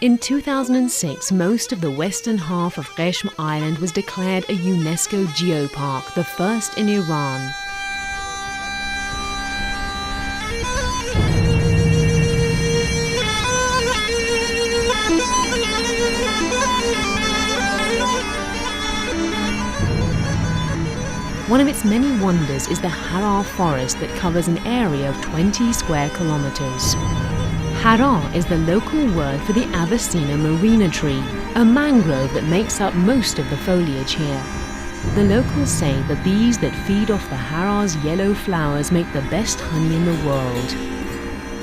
In 2006, most of the western half of Qeshm Island was declared a UNESCO geopark, the first in Iran. One of its many wonders is the Harar forest that covers an area of 20 square kilometers. Harar is the local word for the Avicenna marina tree, a mangrove that makes up most of the foliage here. The locals say the bees that feed off the Harar's yellow flowers make the best honey in the world.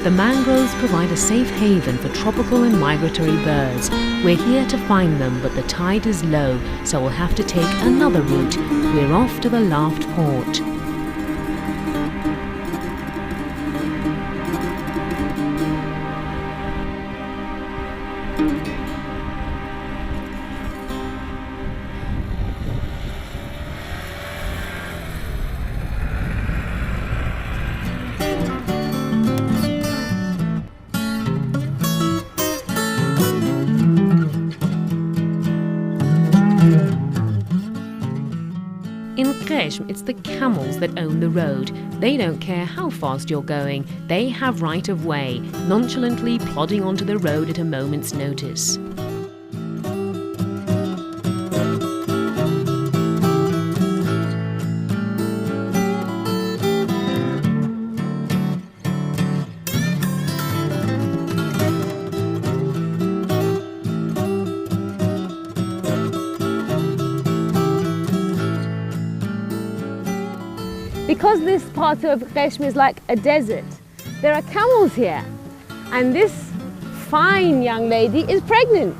The mangroves provide a safe haven for tropical and migratory birds. We're here to find them, but the tide is low, so we'll have to take another route. We're off to the Laft port. In Qeshm, it's the camels that own the road. They don't care how fast you're going. They have right of way, nonchalantly plodding onto the road at a moment's notice. Because this part of Qeshm is like a desert, there are camels here, and this fine young lady is pregnant.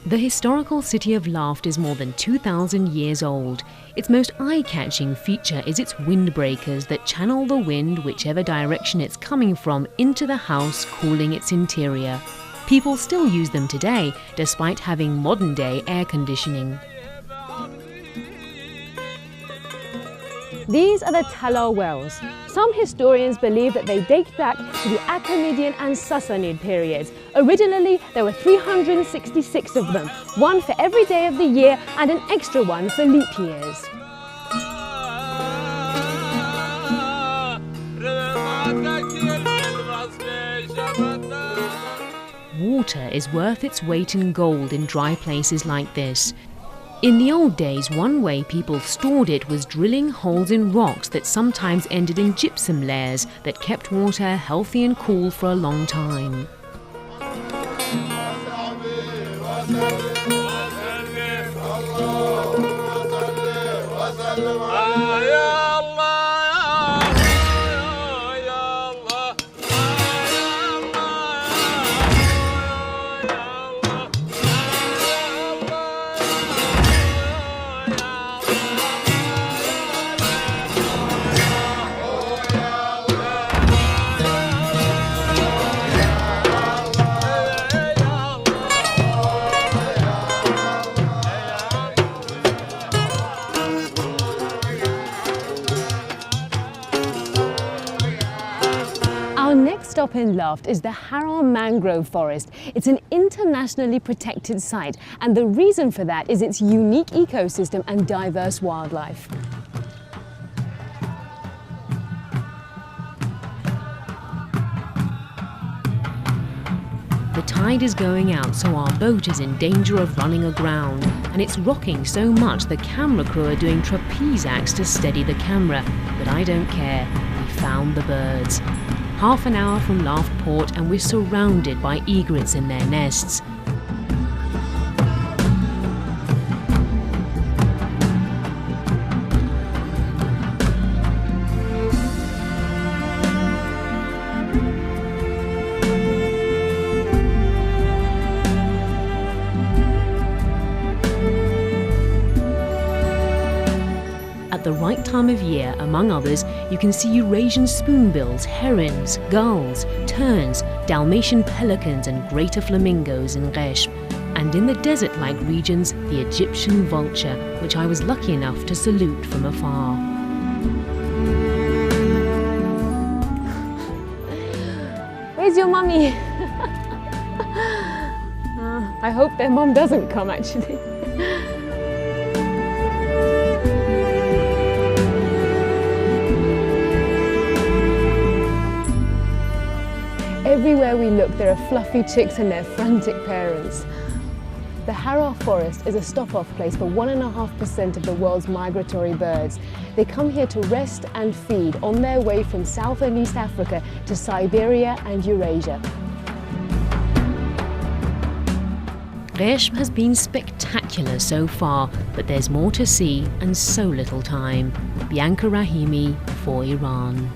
The historical city of Laft is more than 2,000 years old. Its most eye-catching feature is its windbreakers that channel the wind whichever direction it's coming from into the house, cooling its interior. People still use them today, despite having modern-day air conditioning. These are the Talar wells. Some historians believe that they date back to the Achaemenid and Sassanid periods. Originally, there were 366 of them, one for every day of the year and an extra one for leap years. Water is worth its weight in gold in dry places like this. In the old days, one way people stored it was drilling holes in rocks that sometimes ended in gypsum layers that kept water healthy and cool for a long time. Our next stop in Laft is the Harar mangrove forest. It's an internationally protected site, and the reason for that is its unique ecosystem and diverse wildlife. The tide is going out, so our boat is in danger of running aground, and it's rocking so much the camera crew are doing trapeze acts to steady the camera. But I don't care. We found the birds. Half an hour from Laft Port and we're surrounded by egrets in their nests. at the right time of year, among others, you can see Eurasian spoonbills, herons, gulls, terns, Dalmatian pelicans and greater flamingos in Qeshm, and in the desert-like regions, the Egyptian vulture, which I was lucky enough to salute from afar. Where's your mummy? I hope their mum doesn't come actually. Everywhere we look, there are fluffy chicks and their frantic parents. The Harar forest is a stop-off place for 1.5% of the world's migratory birds. They come here to rest and feed on their way from South and East Africa to Siberia and Eurasia. Qeshm has been spectacular so far, but there's more to see and so little time. Bianca Rahimi for Iran.